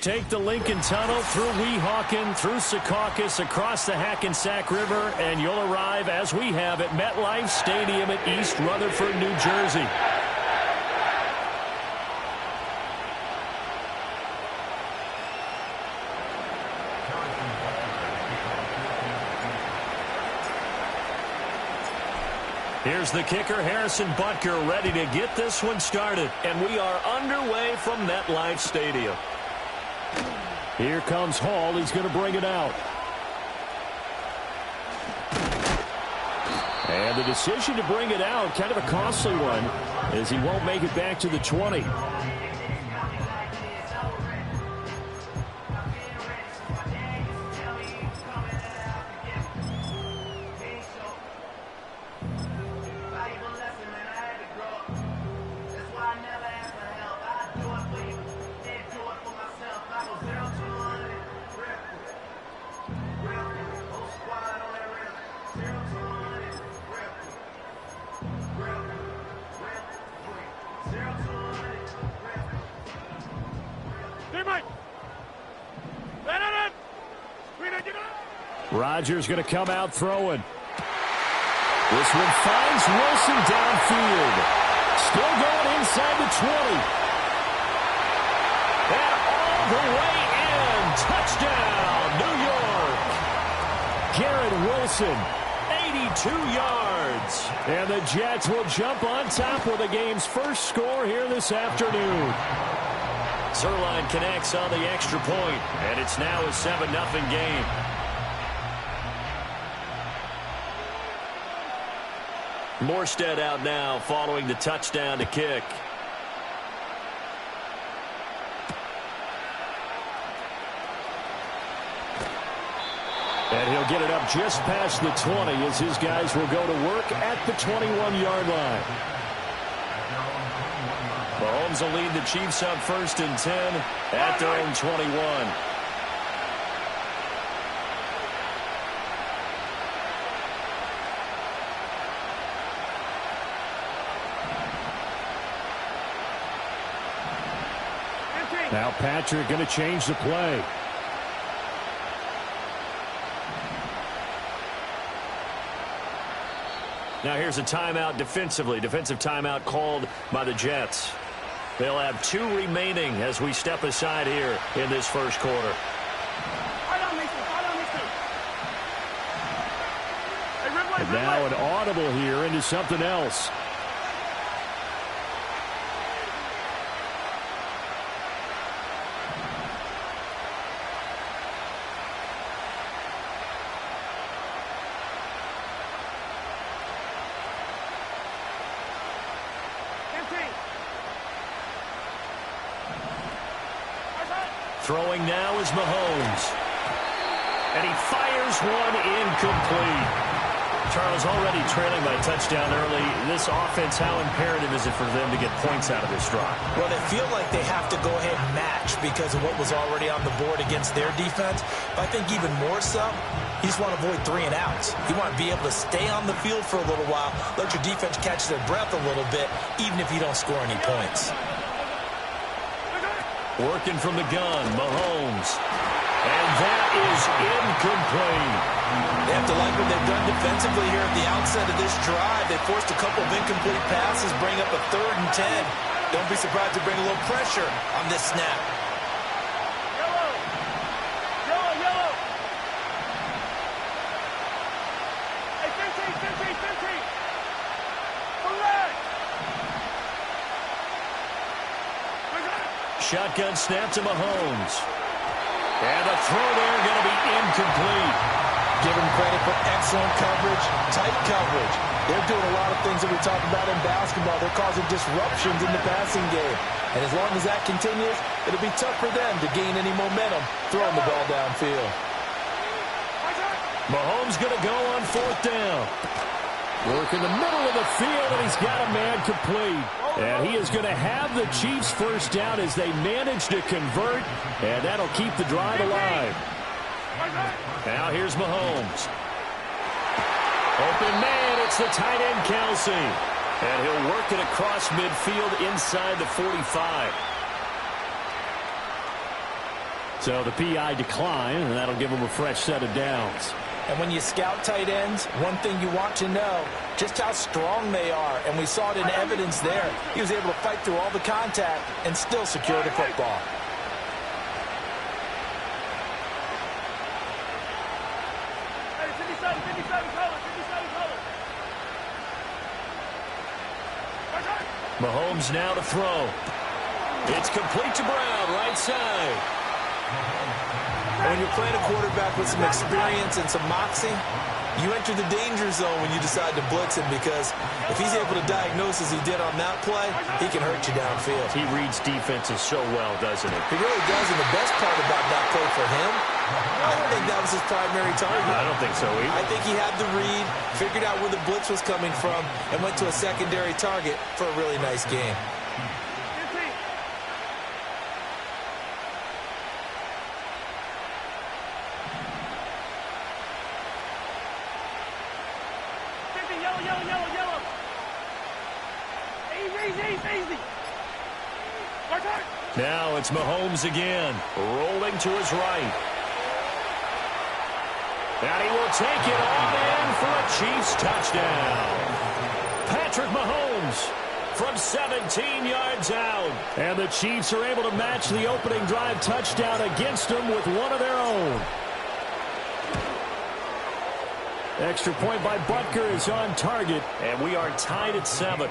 take the Lincoln Tunnel through Weehawken, through Secaucus, across the Hackensack River, and you'll arrive, as we have, at MetLife Stadium at East Rutherford, New Jersey. Here's the kicker, Harrison Butker, ready to get this one started. And we are underway from MetLife Stadium. Here comes Hall. He's going to bring it out. And the decision to bring it out, kind of a costly one, as he won't make it back to the 20. Rodgers going to come out throwing. This one finds Wilson downfield. Still going inside the 20. And all the way in. Touchdown, New York. Garrett Wilson, 82 yards. And the Jets will jump on top with the game's first score here this afternoon. Zerline connects on the extra point, and it's now a 7-0 game. Morstead out now following the touchdown to kick. And he'll get it up just past the 20 as his guys will go to work at the 21-yard line. Mahomes will lead the Chiefs up 1st and 10 at their own 21. Now Patrick going to change the play. Now here's a timeout defensively. Defensive timeout called by the Jets. They'll have 2 remaining as we step aside here in this first quarter. And now an audible here into something else. Throwing now is Mahomes. And he fires one incomplete. Charles, already trailing by touchdown early. This offense, how imperative is it for them to get points out of this drive? Well, they feel like they have to go ahead and match because of what was already on the board against their defense. But I think even more so, you just want to avoid 3 and outs. You want to be able to stay on the field for a little while, let your defense catch their breath a little bit, even if you don't score any points. Working from the gun, Mahomes. And that is incomplete. They have to like what they've done defensively here at the outset of this drive. They forced a couple of incomplete passes, bring up a 3rd and 10. Don't be surprised to bring a little pressure on this snap. Yellow. Hey, 15. Correct. Shotgun snap to Mahomes. And the throw there going to be incomplete. Give them credit for excellent coverage, tight coverage. They're doing a lot of things that we talk about in basketball. They're causing disruptions in the passing game. And as long as that continues, it'll be tough for them to gain any momentum throwing the ball downfield. Mahomes going to go on 4th down. Work in the middle of the field, and he's got a man complete. And he is going to have the Chiefs first down as they manage to convert, and that'll keep the drive alive. Now here's Mahomes. Open man, it's the tight end, Kelsey. And he'll work it across midfield inside the 45. So the PI decline, and that'll give him a fresh set of downs. And when you scout tight ends, one thing you want to know, just how strong they are. And we saw it in evidence there. He was able to fight through all the contact and still secure the football. Hey, 57, color. Mahomes now to throw. It's complete to Brown, right side. And when you're playing a quarterback with some experience and some moxie, you enter the danger zone when you decide to blitz him, because if he's able to diagnose as he did on that play, he can hurt you downfield. He reads defenses so well, doesn't he? He really does, and the best part about that play for him, I don't think that was his primary target. I don't think so either. I think he had the read, figured out where the blitz was coming from, and went to a secondary target for a really nice game. Yellow. Easy. Now it's Mahomes again, rolling to his right. And he will take it on in for a Chiefs touchdown. Patrick Mahomes from 17 yards out. And the Chiefs are able to match the opening drive touchdown against them with one of their own. Extra point by Butker is on target, and we are tied at 7.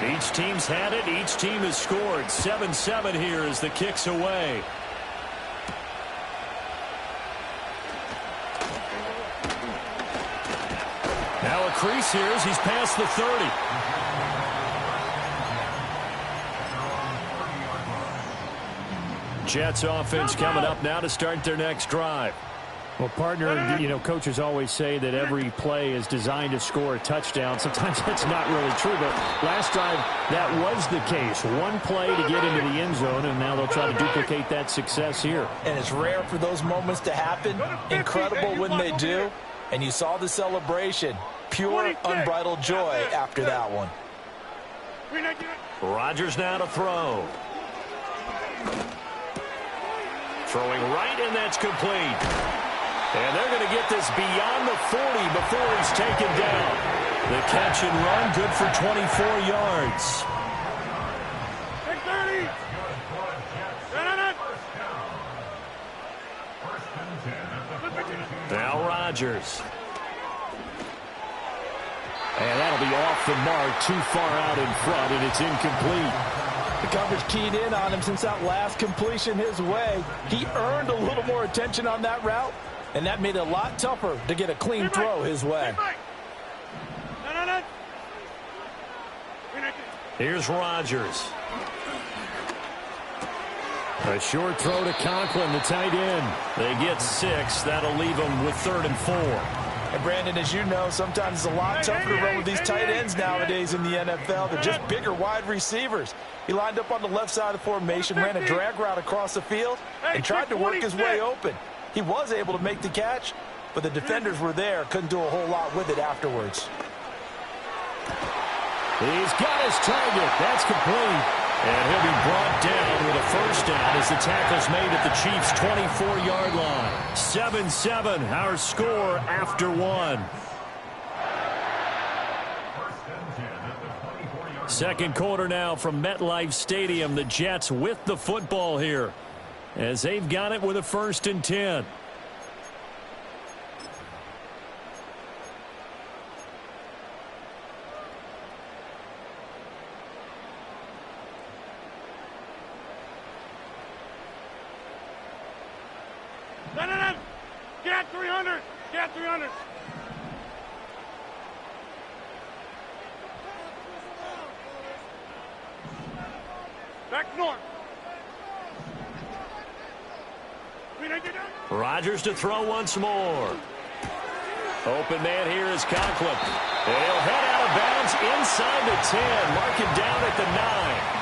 Each team's had it. Each team has scored. 7-7 here as the kick's away. Now a crease here as he's past the 30. Jets offense coming up now to start their next drive. Well, partner, you know, coaches always say that every play is designed to score a touchdown. Sometimes that's not really true, but last drive that was the case. One play to get into the end zone, and now they'll try to duplicate that success here. And it's rare for those moments to happen. Incredible when they do. And you saw the celebration. Pure, unbridled joy after that one. Rodgers now to throw. Throwing right, and that's complete. And they're going to get this beyond the 40 before he's taken down. The catch and run, good for 24 yards. Now Rodgers. And that'll be off the mark, too far out in front, and it's incomplete. The coverage keyed in on him since that last completion his way. He earned a little more attention on that route, and that made it a lot tougher to get a clean throw his way. Here's Rodgers. A short throw to Conklin, the tight end. They get 6. That'll leave them with 3rd and 4. And Brandon, as you know, sometimes it's a lot tougher to run with these tight ends nowadays in the NFL. They're just bigger wide receivers. He lined up on the left side of the formation, ran a drag route across the field, and tried to work his way open. He was able to make the catch, but the defenders were there, couldn't do a whole lot with it afterwards. He's got his target. That's complete. And he'll be brought down with a first down as the tackle's made at the Chiefs' 24-yard line. 7-7, our score after 1. Second quarter now from MetLife Stadium. The Jets with the football here as they've got it with a 1st and 10. No. Get 300. Get 300. Back north. Rodgers to throw once more. Open man here is Conklin. He'll head out of bounds inside the 10. Mark him down at the 9.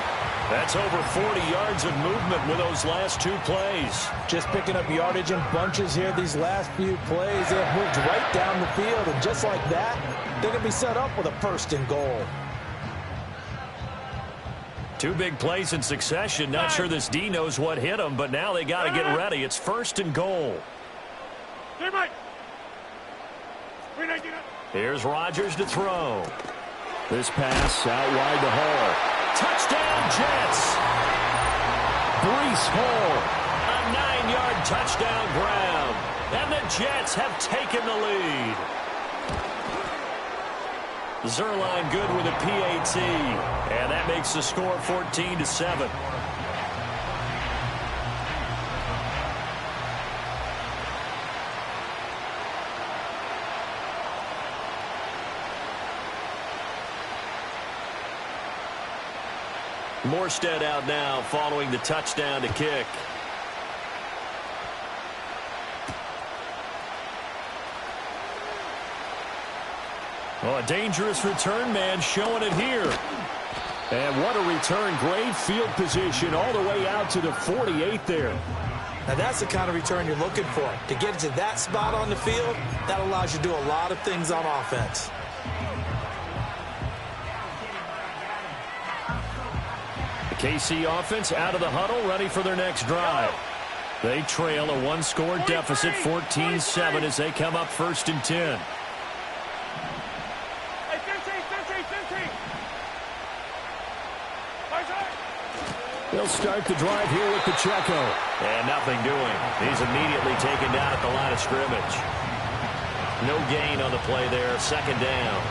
That's over 40 yards of movement with those last 2 plays. Just picking up yardage in bunches here these last few plays. They have moved right down the field, and just like that, They're going to be set up with a 1st and goal. 2 big plays in succession. Not sure this D knows what hit him, but now they got to get ready. It's 1st and goal. Here's Rodgers to throw. This pass out wide to Hall. Touchdown, Jets. Breece Hall, a 9-yard touchdown ground. And the Jets have taken the lead. Zerline good with a PAT. And that makes the score 14-7. Morstead out now following the touchdown to kick. Oh, a dangerous return man showing it here. And what a return. Great field position all the way out to the 48 there. Now that's the kind of return you're looking for. To get to that spot on the field, that allows you to do a lot of things on offense. The KC offense out of the huddle, ready for their next drive. They trail a 1-score deficit, 14-7, as they come up 1st and 10. They'll start the drive here with Pacheco. And nothing doing. He's immediately taken down at the line of scrimmage. No gain on the play there. 2nd down.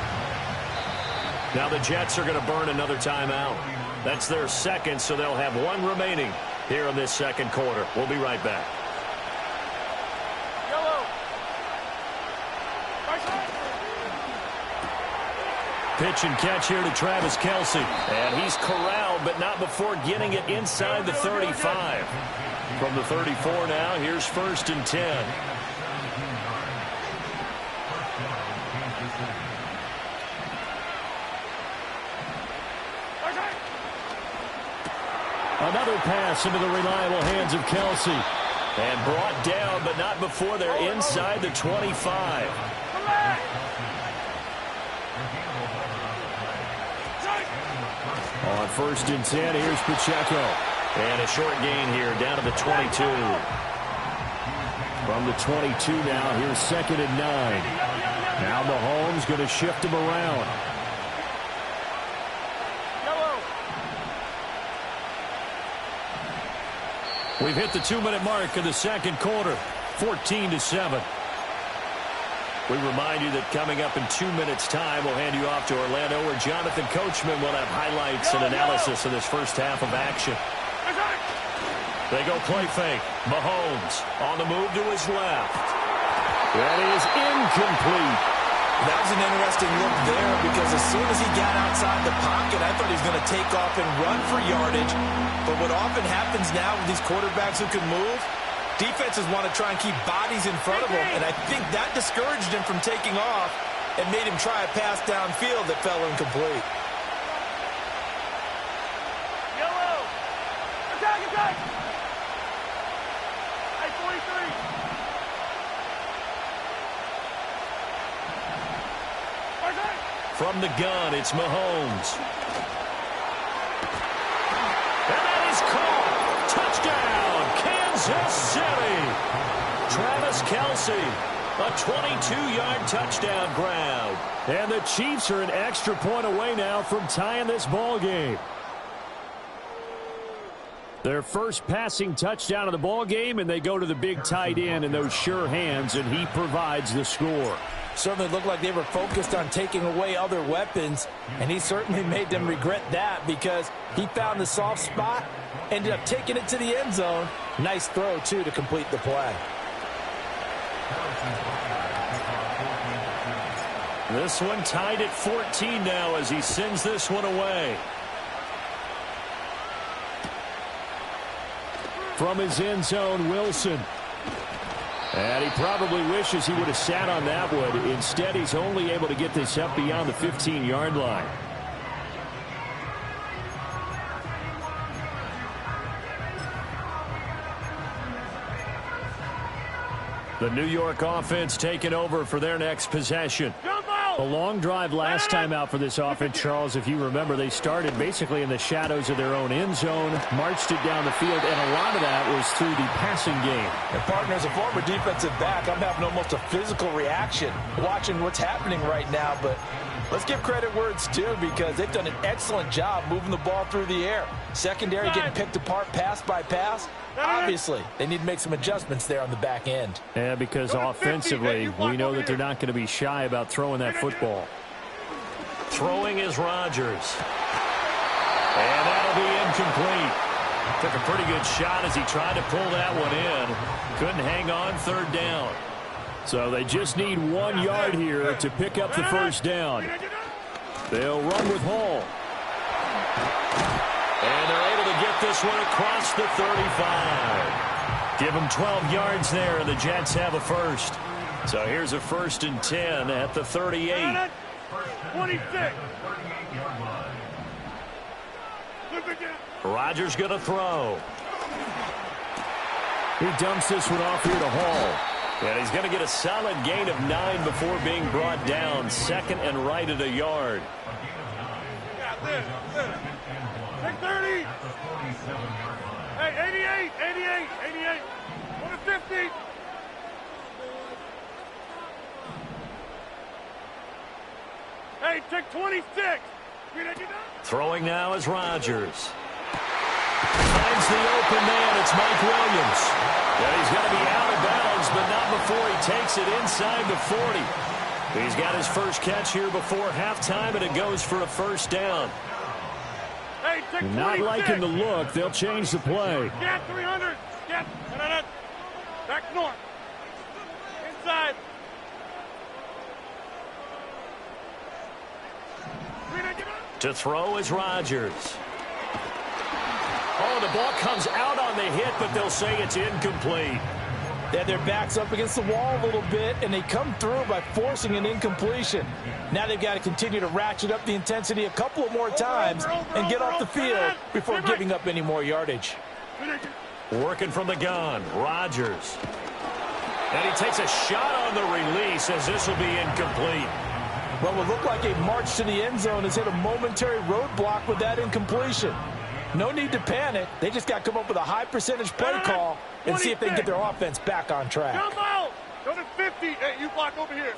Now the Jets are going to burn another timeout. That's their 2nd, so they'll have 1 remaining here in this 2nd quarter. We'll be right back. Pitch and catch here to Travis Kelce. And he's corralled, but not before getting it inside the 35. From the 34 now, here's 1st and 10. Another pass into the reliable hands of Kelce. And brought down, but not before they're inside the 25. On 1st and 10, here's Pacheco. And a short gain here, down to the 22. From the 22 now, here's 2nd and 9. Now Mahomes going to shift him around. We've hit the 2-minute mark of the 2nd quarter, 14-7. We remind you that coming up in 2 minutes' time, we'll hand you off to Orlando, where Jonathan Coachman will have highlights and analysis of this first half of action. They go play fake. Mahomes on the move to his left. That is incomplete. That was an interesting look there, because as soon as he got outside the pocket, I thought he was going to take off and run for yardage. But what often happens now with these quarterbacks who can move, defenses want to try and keep bodies in front of him, and I think that discouraged him from taking off and made him try a pass downfield that fell incomplete. Yellow! Attack, attack! Hey, 43! From the gun, it's Mahomes. And that is caught. Touchdown, Kansas City. Travis Kelce, a 22-yard touchdown ground. And the Chiefs are an extra point away now from tying this ball game. Their first passing touchdown of the ball game, and they go to the big tight end in those sure hands, and he provides the score. Certainly looked like they were focused on taking away other weapons, and he certainly made them regret that, because he found the soft spot, ended up taking it to the end zone. Nice throw, too, to complete the play. This one tied at 14 now as he sends this one away. From his end zone, Wilson. And he probably wishes he would have sat on that one. Instead, he's only able to get this up beyond the 15-yard line. The New York offense taking over for their next possession. Jump out! A long drive last time out for this offense, Charles. If you remember, they started basically in the shadows of their own end zone, marched it down the field, and a lot of that was through the passing game. And partner, as a former defensive back, I'm having almost a physical reaction watching what's happening right now. But let's give credit where it's due, because they've done an excellent job moving the ball through the air. Secondary getting picked apart pass by pass. Obviously, they need to make some adjustments there on the back end. Yeah, because offensively, we know that they're not going to be shy about throwing that football. Throwing is Rodgers. And that'll be incomplete. Took a pretty good shot as he tried to pull that one in. Couldn't hang on third down. So they just need 1 yard here to pick up the first down. They'll run with Hall. And they're able to get this one across the 35. Give them 12 yards there, and the Jets have a first. So here's a 1st and 10 at the 38. 26. Rodgers going to throw. He dumps this one off here to Hall. And he's going to get a solid gain of 9 before being brought down. 2nd and right at a yard. Got this. 630. Hey, 88. 150. Hey, take 26. Throwing now is Rodgers. Finds the open man. It's Mike Williams. And he's going to be out of bounds, but not before he takes it inside the 40. He's got his first catch here before halftime, and it goes for a first down. Hey, take 26. Not liking the look. They'll change the play. Get 300. Get. Back north. Inside. To throw is Rodgers. Oh, the ball comes out on the hit, but they'll say it's incomplete. Yeah, their back's up against the wall a little bit, and they come through by forcing an incompletion. Now they've got to continue to ratchet up the intensity a couple of more times and get off the field before giving up any more yardage. Working from the gun, Rodgers. And he takes a shot on the release as this will be incomplete. Well, it looked like a march to the end zone has hit a momentary roadblock with that incompletion. No need to panic. They just got to come up with a high percentage play call and see if they can get their offense back on track. Jump out. Go to 50. Hey, you block over here.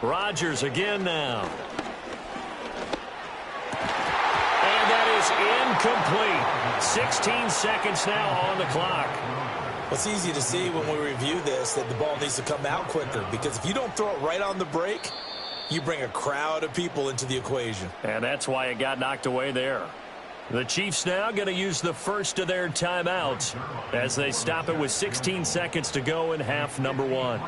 Rodgers again now. And that is incomplete. 16 seconds now on the clock. It's easy to see when we review this that the ball needs to come out quicker, because if you don't throw it right on the break, you bring a crowd of people into the equation. And that's why it got knocked away there. The Chiefs now going to use the first of their timeouts as they stop it with 16 seconds to go in half number 1.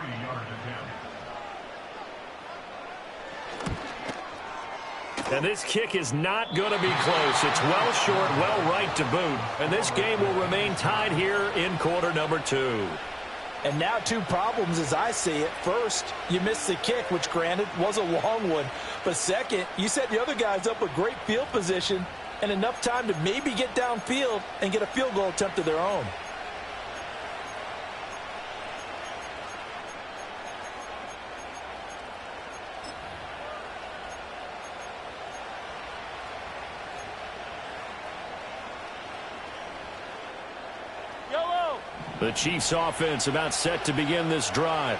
And this kick is not going to be close. It's well short, well right to boot. And this game will remain tied here in quarter number 2. And now 2 problems as I see it. First, you missed the kick, which granted was a long one. But second, you set the other guys up with great field position and enough time to maybe get downfield and get a field goal attempt of their own. The Chiefs offense about set to begin this drive.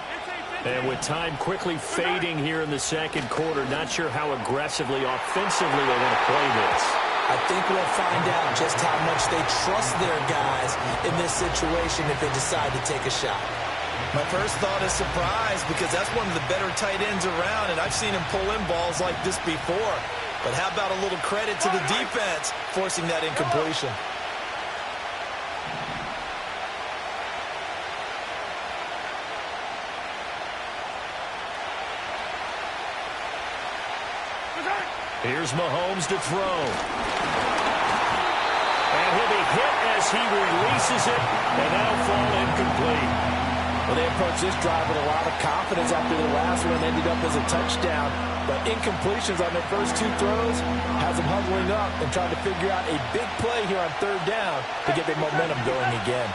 And with time quickly fading here in the second quarter, not sure how aggressively, offensively they want to play this. I think we'll find out just how much they trust their guys in this situation if they decide to take a shot. My first thought is surprise, because that's one of the better tight ends around, and I've seen him pull in balls like this before. But how about a little credit to the defense forcing that incompletion? Here's Mahomes to throw. And he'll be hit as he releases it, and that'll fall incomplete. Well, they approach this drive with a lot of confidence after their last last one ended up as a touchdown. But incompletions on their first 2 throws has them huddling up and trying to figure out a big play here on 3rd down to get their momentum going again.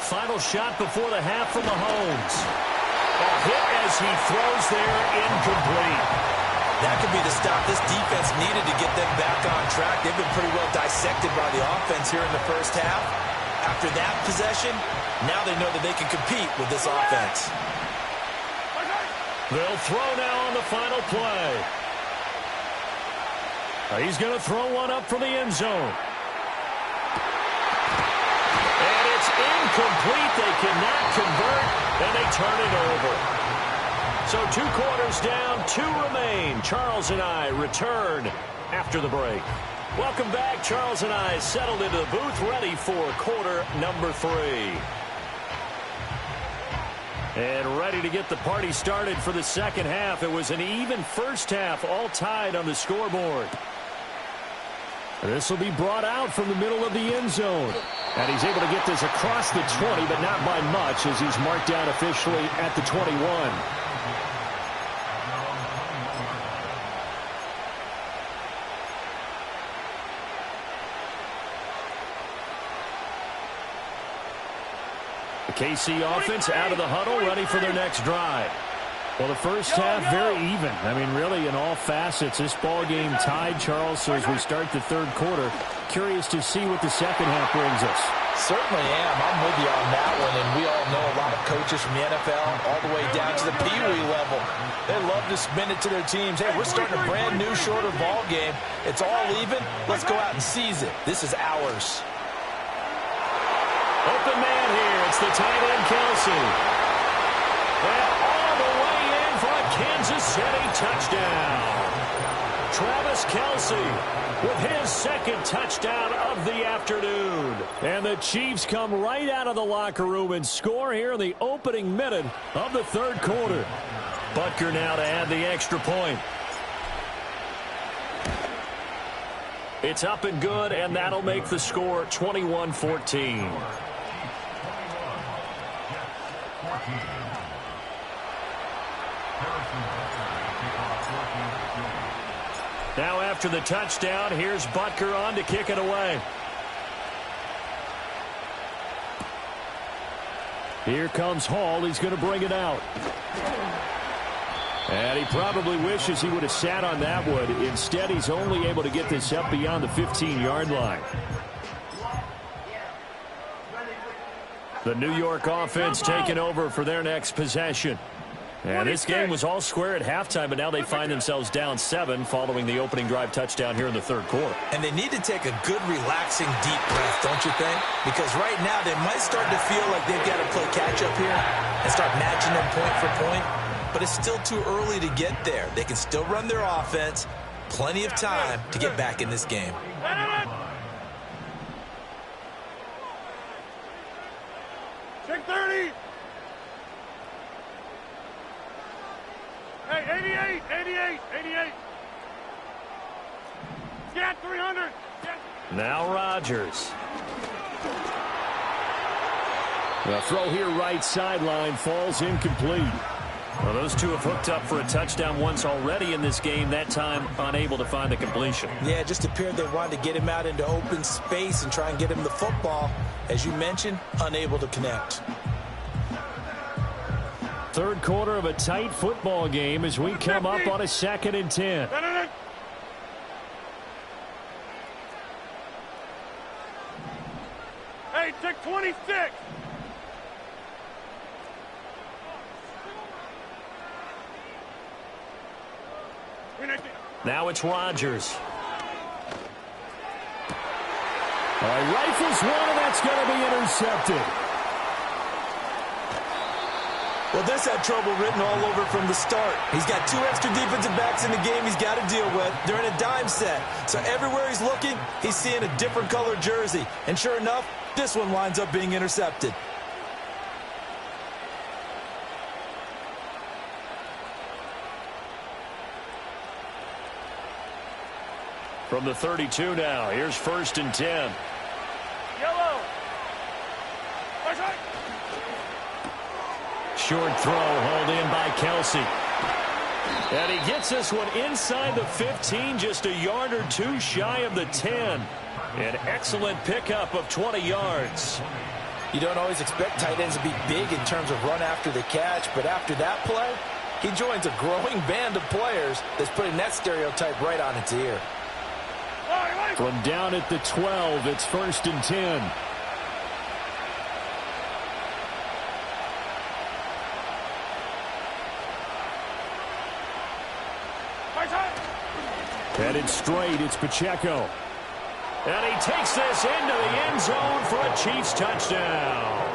Final shot before the half from Mahomes. A hit as he throws there, incomplete. That could be the stop this defense needed to get them back on track. They've been pretty well dissected by the offense here in the first half. After that possession, now they know that they can compete with this offense. They'll throw now on the final play. He's going to throw one up from the end zone. And it's incomplete. They cannot convert, and they turn it over. So 2 quarters down, 2 remain. Charles and I return after the break. Welcome back. Charles and I settled into the booth, ready for quarter number 3. And ready to get the party started for the second half. It was an even first half, all tied on the scoreboard. This will be brought out from the middle of the end zone. And he's able to get this across the 20, but not by much, as he's marked down officially at the 21. The KC offense out of the huddle, ready for their next drive. Well, the first half, very even. I mean, really, in all facets, this ball game tied, Charles. So as we start the 3rd quarter, curious to see what the second half brings us. Certainly am. I'm with you on that one, and we all know a lot of coaches from the NFL all the way down to the Pee Wee level. They love to spin it to their teams. Hey, we're starting a brand new, shorter ball game. It's all even. Let's go out and seize it. This is ours. Open man here. It's the tight end, Kelsey. And all the way in for a Kansas City touchdown. Travis Kelce with his 2nd touchdown of the afternoon. And the Chiefs come right out of the locker room and score here in the opening minute of the 3rd quarter. Butker now to add the extra point. It's up and good, and that'll make the score 21-14. Now after the touchdown, here's Butker on to kick it away. Here comes Hall. He's going to bring it out. And he probably wishes he would have sat on that one. Instead, he's only able to get this up beyond the 15-yard line. The New York offense taking over for their next possession. And this game was all square at halftime, but now they find themselves down 7 following the opening drive touchdown here in the 3rd quarter. And they need to take a good, relaxing, deep breath, don't you think? Because right now they might start to feel like they've got to play catch-up here and start matching them point for point. But it's still too early to get there. They can still run their offense. Plenty of time to get back in this game. Check 30. Hey, 88. Scat 300. Now Rodgers. The throw here right sideline falls incomplete. Well, those two have hooked up for a touchdown once already in this game, that time unable to find the completion. Yeah, it just appeared they wanted to get him out into open space and try and get him the football. As you mentioned, unable to connect. 3rd quarter of a tight football game as we come up on a 2nd and 10. Hey, check 26. Now it's Rodgers. Rifles one, and that's going to be intercepted. Well, this had trouble written all over from the start. He's got 2 extra defensive backs in the game he's got to deal with. They're in a dime set. So everywhere he's looking, he's seeing a different color jersey. And sure enough, this one winds up being intercepted. From the 32 now, here's 1st and 10. Yellow. Short throw hauled in by Kelsey. And he gets this one inside the 15, just a yard or two shy of the 10. An excellent pickup of 20 yards. You don't always expect tight ends to be big in terms of run after the catch, but after that play, he joins a growing band of players that's putting that stereotype right on its ear. From down at the 12, it's 1st and 10. Headed straight, it's Pacheco. And he takes this into the end zone for a Chiefs touchdown.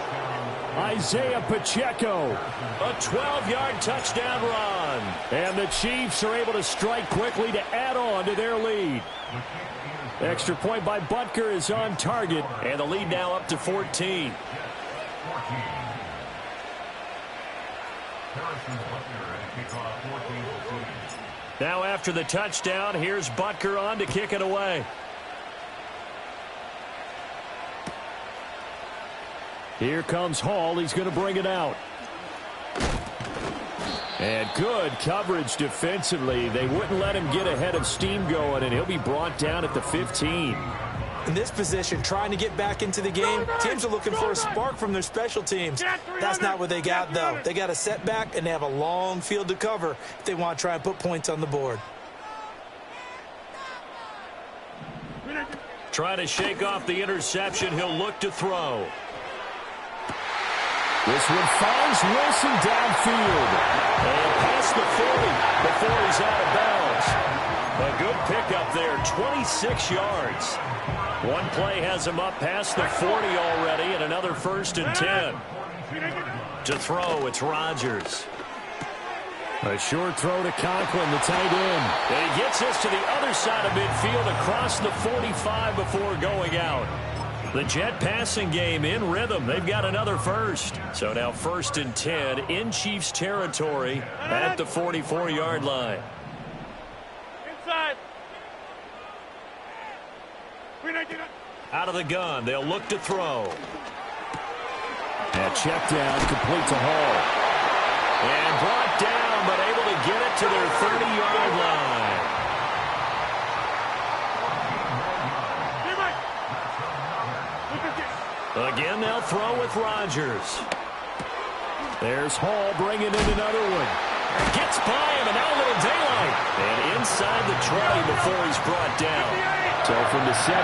Isaiah Pacheco, a 12-yard touchdown run. And the Chiefs are able to strike quickly to add on to their lead. Extra point by Butker is on target, and the lead now up to 14. Now after the touchdown, here's Butker on to kick it away. Here comes Hall. He's going to bring it out. And good coverage defensively. They wouldn't let him get ahead of steam going, and he'll be brought down at the 15. In this position, trying to get back into the game, teams are looking for a spark from their special teams. That's not what they got, though. They got a setback, and they have a long field to cover if they want to try and put points on the board. Trying to shake off the interception. He'll look to throw. This one finds Wilson downfield. And past the 40 before he's out of bounds. A good pickup there, 26 yards. One play has him up past the 40 already, and another 1st and 10. To throw, it's Rodgers. A short throw to Conklin, the tight end. And he gets this to the other side of midfield across the 45 before going out. The Jet passing game in rhythm. They've got another first. So now 1st and 10 in Chiefs territory at the 44-yard line. Inside. Out of the gun. They'll look to throw. And check down, complete to Hall. And brought down, but able to get it to their 30-yard line. Again, they'll throw with Rodgers. There's Hall bringing in another one. Gets by him, and now a little daylight. And inside the 20 before he's brought down. So from the 17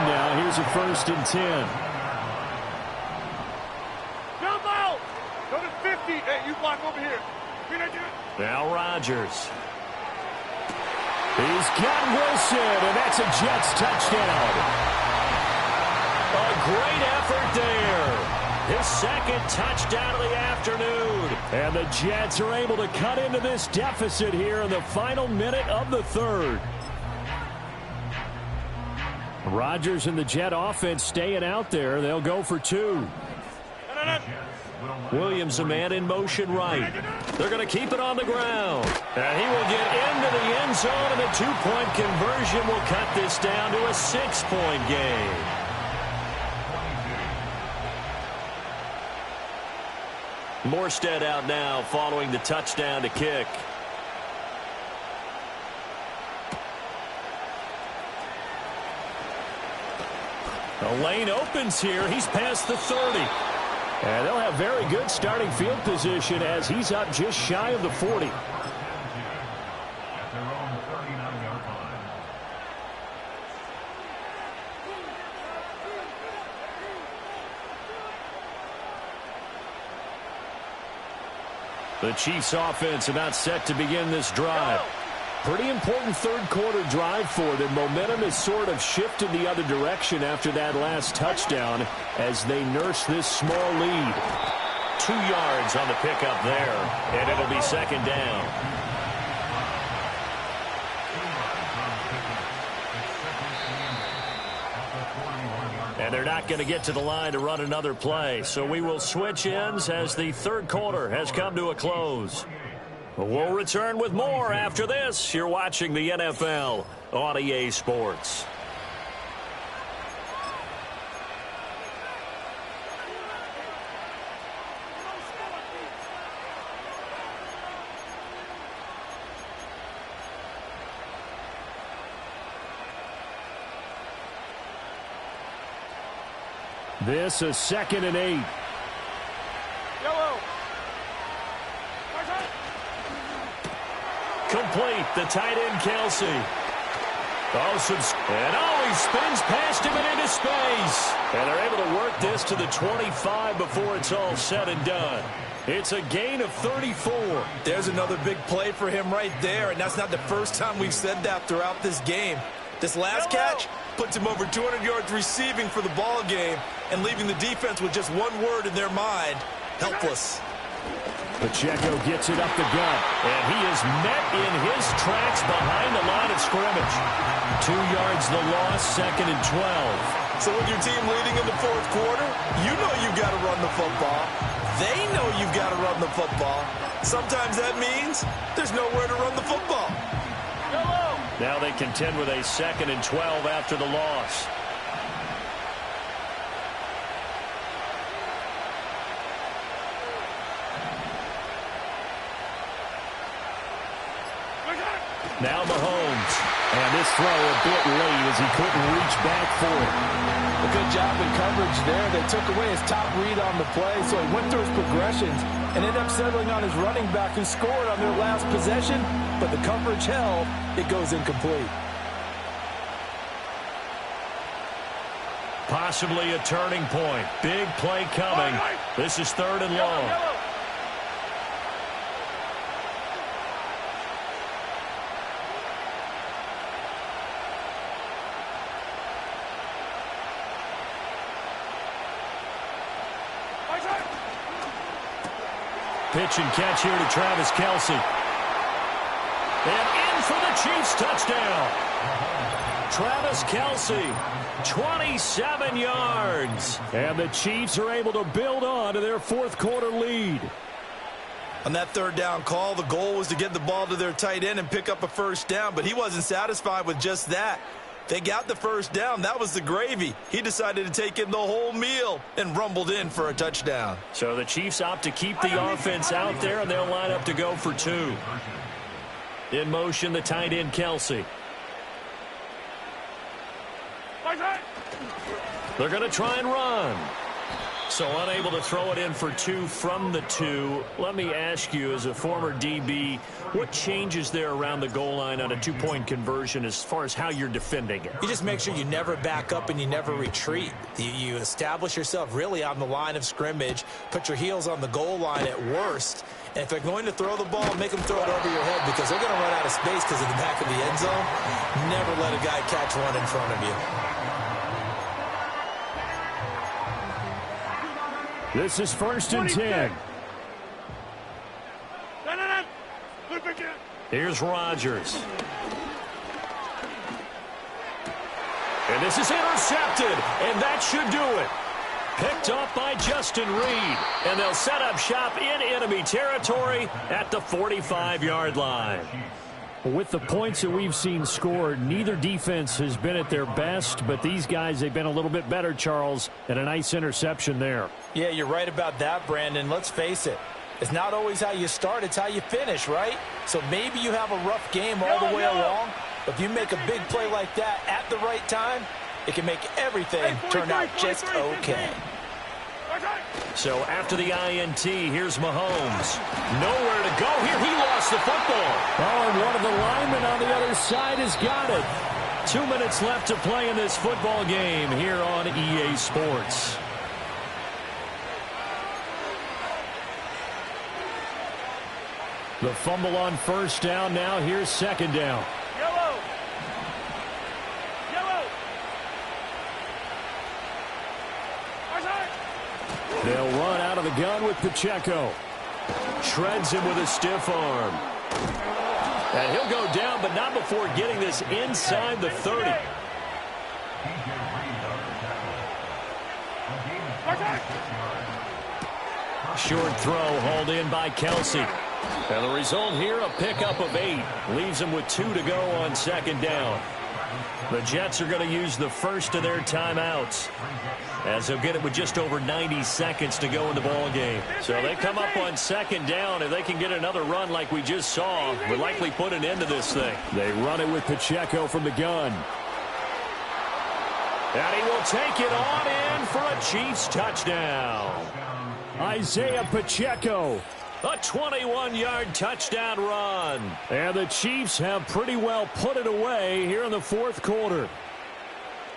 now, here's a 1st and 10. Jump out! Go to 50. Hey, you block over here. Now Rodgers. He's got Wilson, and that's a Jets touchdown. A great effort there. His second touchdown of the afternoon. And the Jets are able to cut into this deficit here in the final minute of the third. Rodgers and the Jet offense staying out there. They'll go for 2. Williams, a man in motion right. They're going to keep it on the ground. And he will get into the end zone, and the 2-point conversion will cut this down to a 6-point game. Morstead out now following the touchdown to kick. The lane opens here. He's past the 30. And they'll have very good starting field position as he's up just shy of the 40. The Chiefs offense about set to begin this drive. Pretty important third-quarter drive for them. Momentum has sort of shifted the other direction after that last touchdown as they nurse this small lead. 2 yards on the pickup there, and it'll be 2nd down. And they're not going to get to the line to run another play, so we will switch ends as the third quarter has come to a close. We'll return with more after this. You're watching the NFL on EA Sports. This is 2nd and 8. Yellow. Complete. The tight end, Kelsey. He spins past him and into space. And they're able to work this to the 25 before it's all said and done. It's a gain of 34. There's another big play for him right there, and that's not the first time we've said that throughout this game. This last catch puts him over 200 yards receiving for the ball game and leaving the defense with just one word in their mind: helpless. Pacheco gets it up the gut, and he is met in his tracks behind the line of scrimmage. 2 yards the loss, 2nd and 12. So with your team leading in the fourth quarter, you know you've got to run the football. They know you've got to run the football. Sometimes that means there's nowhere to run the football. Now they contend with a 2nd and 12 after the loss. Now Mahomes. And this throw a bit late as he couldn't reach back for it. A good job in coverage there. They took away his top read on the play, so he went through his progressions and ended up settling on his running back who scored on their last possession, but the coverage held. It goes incomplete. Possibly a turning point. Big play coming. This is 3rd and long. Pitch and catch here to Travis Kelce. And in for the Chiefs touchdown. Travis Kelce, 27 yards. And the Chiefs are able to build on to their fourth quarter lead. On that 3rd down call, the goal was to get the ball to their tight end and pick up a first down, but he wasn't satisfied with just that. They got the first down. That was the gravy. He decided to take in the whole meal and rumbled in for a touchdown. So the Chiefs opt to keep the offense out there, and they'll line up to go for 2. In motion, the tight end, Kelce. They're going to try and run. So unable to throw it in for 2 from the 2. Let me ask you, as a former DB, what changes there around the goal line on a 2-point conversion as far as how you're defending it? You just make sure you never back up and you never retreat. You establish yourself really on the line of scrimmage, put your heels on the goal line at worst, and if they're going to throw the ball, make them throw it over your head because they're going to run out of space because of the back of the end zone. Never let a guy catch one in front of you. This is 1st and 10. Here's Rodgers. And this is intercepted, and that should do it. Picked up by Justin Reed, and they'll set up shop in enemy territory at the 45-yard line. With the points that we've seen scored, neither defense has been at their best, but these guys, they've been a little bit better, Charles, and a nice interception there. Yeah, you're right about that, Brandon. Let's face it. It's not always how you start, it's how you finish, right? So maybe you have a rough game all the way along, but if you make a big play like that at the right time, it can make everything turn out just okay. So after the INT, here's Mahomes. Nowhere to go here. He lost the football. Oh, and one of the linemen on the other side has got it. 2 minutes left to play in this football game here on EA Sports. The fumble on 1st down. Now here's 2nd down. Yellow. They'll run out of the gun with Pacheco. Shreds him with a stiff arm. And he'll go down, but not before getting this inside the 30. Short throw hauled in by Kelce. And the result here, a pickup of 8. Leaves them with 2 to go on second down. The Jets are going to use the first of their timeouts, as they'll get it with just over 90 seconds to go in the ball game. So they come up on second down. If they can get another run like we just saw, would likely put an end to this thing. They run it with Pacheco from the gun. And he will take it on in for a Chiefs touchdown. Isaiah Pacheco. A 21-yard touchdown run. And the Chiefs have pretty well put it away here in the fourth quarter.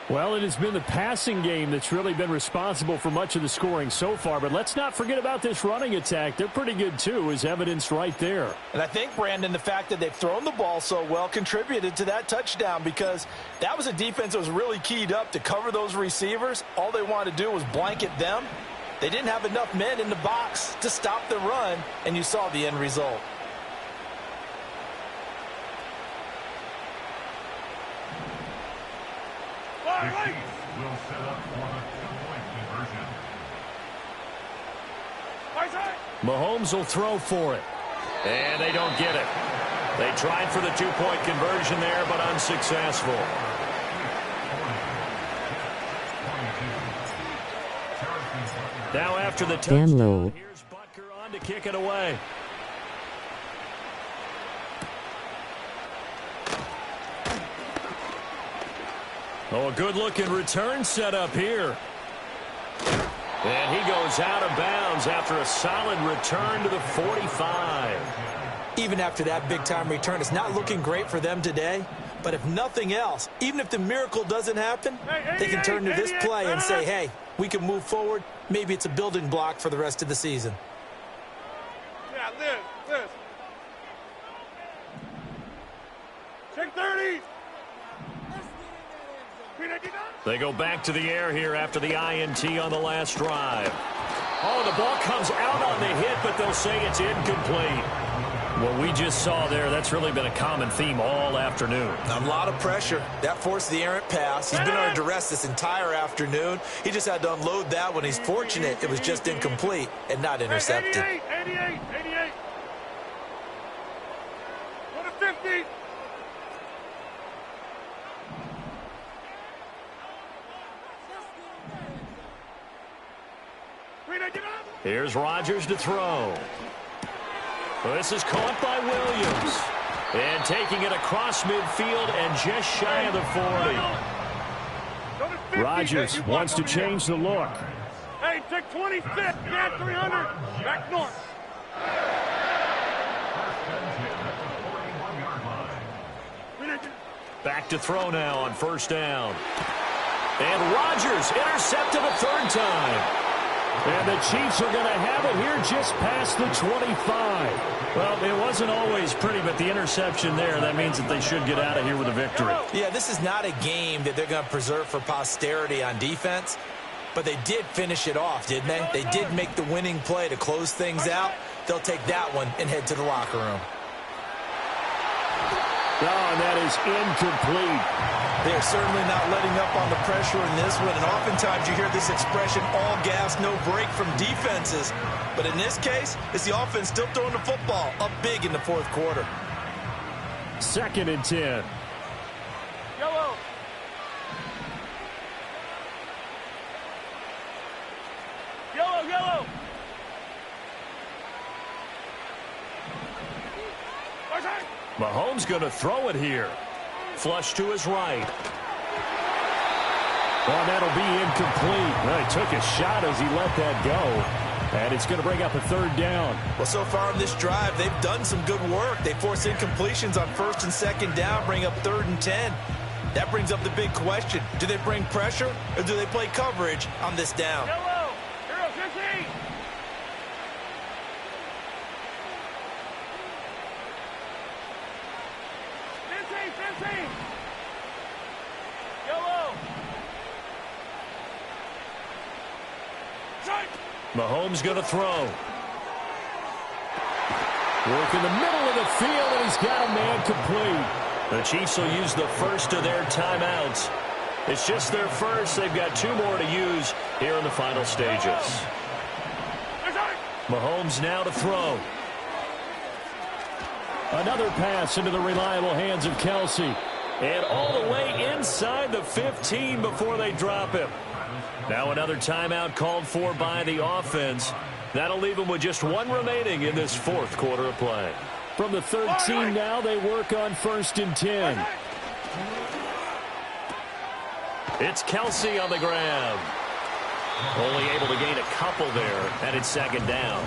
Well, it has been the passing game that's really been responsible for much of the scoring so far. But let's not forget about this running attack. They're pretty good, too, as evidenced right there. And I think, Brandon, the fact that they've thrown the ball so well contributed to that touchdown, because that was a defense that was really keyed up to cover those receivers. All they wanted to do was blanket them. They didn't have enough men in the box to stop the run, and you saw the end result. Will set up for the two-point conversion. Mahomes will throw for it. And they don't get it. They tried for the two-point conversion there, but unsuccessful. Now after the touchdown, here's Butker on to kick it away. Oh, a good-looking return set up here. And he goes out of bounds after a solid return to the 45. Even after that big-time return, it's not looking great for them today. But if nothing else, even if the miracle doesn't happen, they can turn to this play and say, hey, we can move forward. Maybe it's a building block for the rest of the season. Yeah, Liz. Check 30. They go back to the air here after the INT on the last drive. Oh, the ball comes out on the hit, but they'll say it's incomplete. What we just saw there, that's really been a common theme all afternoon. A lot of pressure. That forced the errant pass. He's been under duress this entire afternoon. He just had to unload that one. He's fortunate it was just incomplete and not intercepted. 88. Go to 50. Here's Rodgers to throw. This is caught by Williams. And taking it across midfield and just shy of the 40. Rodgers wants to change the look. Hey, take 25. Yeah, 300. Back north. Back to throw now on first down. And Rodgers intercepted a third time. And the Chiefs are going to have it here just past the 25. Well, it wasn't always pretty, but the interception there, that means that they should get out of here with a victory. Yeah, this is not a game that they're going to preserve for posterity on defense, but they did finish it off, didn't they? They did make the winning play to close things out. They'll take that one and head to the locker room. Oh, and that is incomplete. They're certainly not letting up on the pressure in this one, and oftentimes you hear this expression, all gas, no break from defenses. But in this case, it's the offense still throwing the football up big in the fourth quarter. 2nd and 10. Yellow. Mahomes going to throw it here. Flush to his right. Well, that'll be incomplete. Well, he took a shot as he let that go. And it's going to bring up a third down. Well, so far in this drive, they've done some good work. They force incompletions on 1st and 2nd down, bring up 3rd and 10. That brings up the big question. Do they bring pressure or do they play coverage on this down? Yellow. Hero 15. Mahomes going to throw. Work in the middle of the field, and he's got a man complete. The Chiefs will use the first of their timeouts. It's just their first. They've got 2 more to use here in the final stages. Mahomes now to throw. Another pass into the reliable hands of Kelsey. And all the way inside the 15 before they drop him. Now another timeout called for by the offense. That'll leave them with just one remaining in this fourth quarter of play. From the 13 now, they work on 1st and 10. It's Kelsey on the grab. Only able to gain a couple there, and it's 2nd down.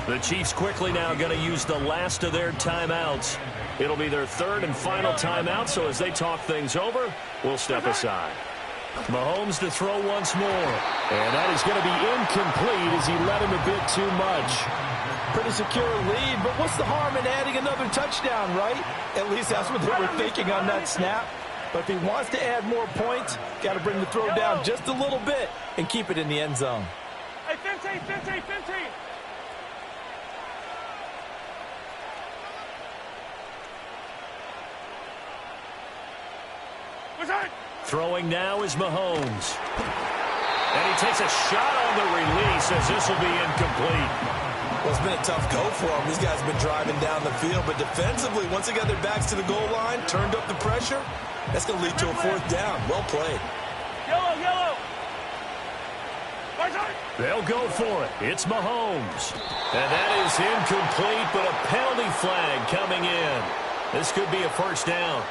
The Chiefs quickly now going to use the last of their timeouts. It'll be their 3rd and final timeout, so as they talk things over, we'll step aside. Mahomes to throw once more. And that is going to be incomplete as he led him a bit too much. Pretty secure lead, but what's the harm in adding another touchdown, right? At least that's what they were thinking on that snap. But if he wants to add more points, got to bring the throw down just a little bit and keep it in the end zone. Hey, 15, 15, 15. Throwing now is Mahomes. And he takes a shot on the release as this will be incomplete. Well, it's been a tough go for them. These guys have been driving down the field, but defensively, once they got their backs to the goal line, turned up the pressure, that's going to lead to a 4th down. Well played. Yellow, yellow. They'll go for it. It's Mahomes. And that is incomplete, but a penalty flag coming in. This could be a 1st down.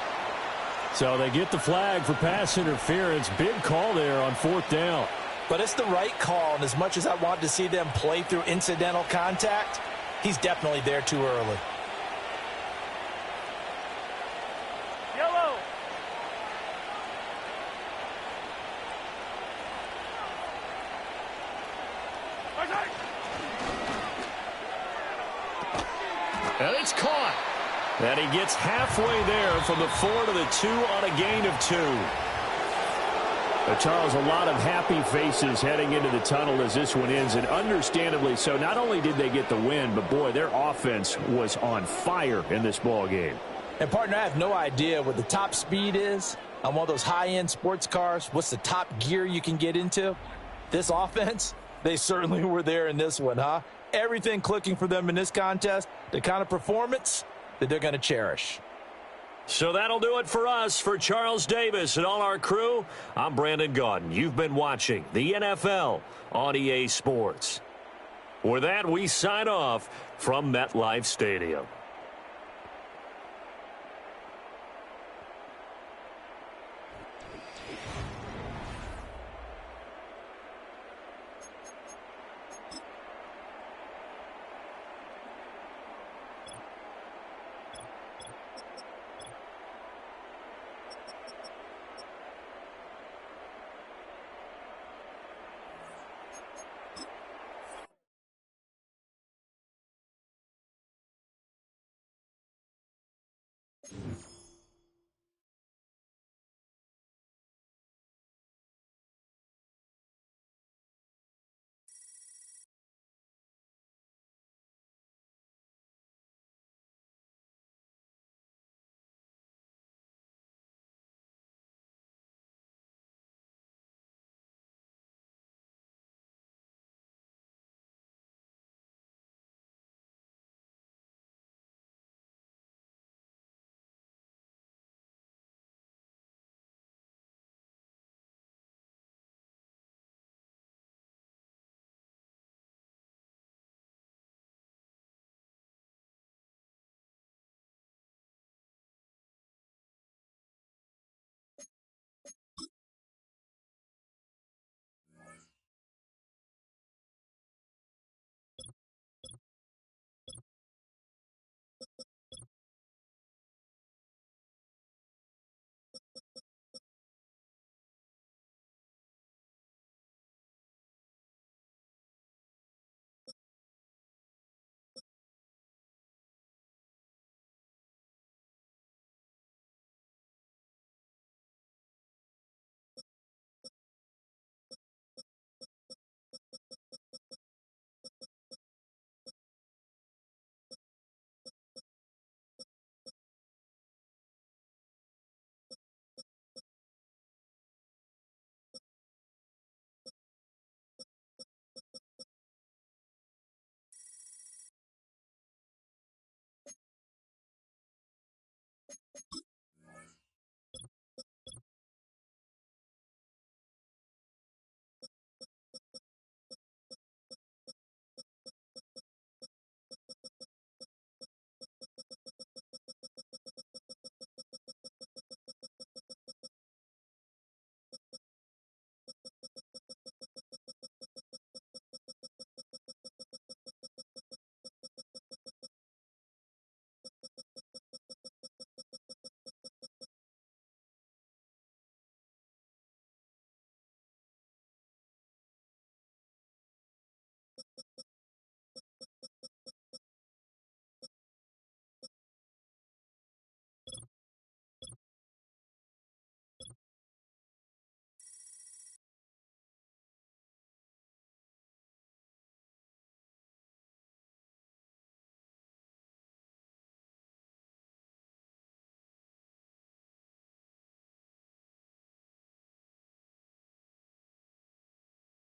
So they get the flag for pass interference. Big call there on 4th down. But it's the right call, and as much as I want to see them play through incidental contact, he's definitely there too early. Yellow. And it's caught. And he gets halfway there from the 4 to the 2 on a gain of 2. Charles, a lot of happy faces heading into the tunnel as this one ends, and understandably so. Not only did they get the win, but, boy, their offense was on fire in this ball game. And, partner, I have no idea what the top speed is on one of those high-end sports cars. What's the top gear you can get into? This offense, they certainly were there in this one, huh? Everything clicking for them in this contest, the kind of performance that they're going to cherish. So that'll do it for us. For Charles Davis and all our crew, I'm Brandon Gaudin. You've been watching the NFL on EA Sports. With that, we sign off from MetLife Stadium.